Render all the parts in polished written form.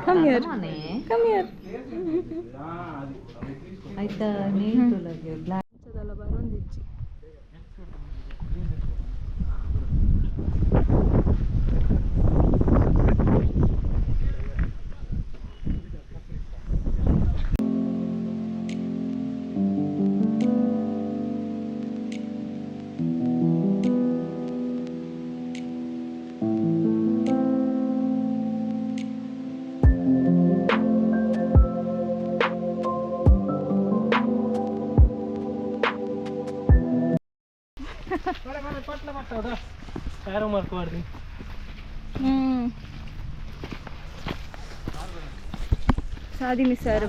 Come here. Come here. ಆಯ್ತಾ ನೇತುಲಗೆ block ಅದಲ್ಲ ಬರೋಂದಿಜ್ಜಿ సాది miss అయ్యారు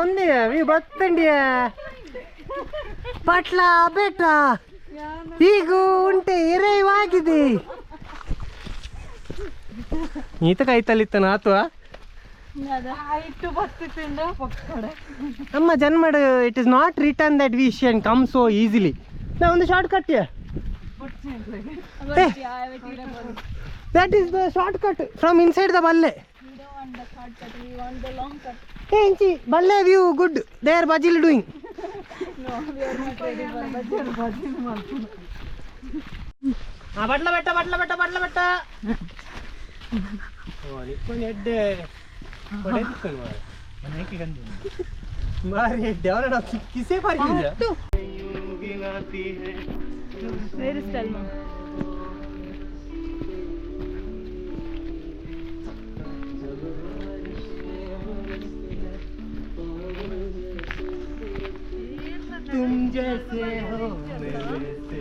ఉంది బతండి పట్ల బెట్ట ಈಗ ಉಂಟೆ ಎರೆವಾಗಿದೆ ಈತ ಕೈತಲ್ಲಿತ್ತನ ಅಥವಾ ನಮ್ಮ ಜನ್ಮಡ it is not return that we can come so easily ನಾ ಒಂದು shortcut that is the shortcut from inside the balle. We don't want the shortcut, we want the long cut. Hey inchi balle view good, they are bajil doing. No, we are not ready for bajil maltu. Patla betta oh ikon edde kodekkan mara aneke gandu mari edde avara kise parkinja ginati hai where is Telma? तुम जैसे हो मेरे से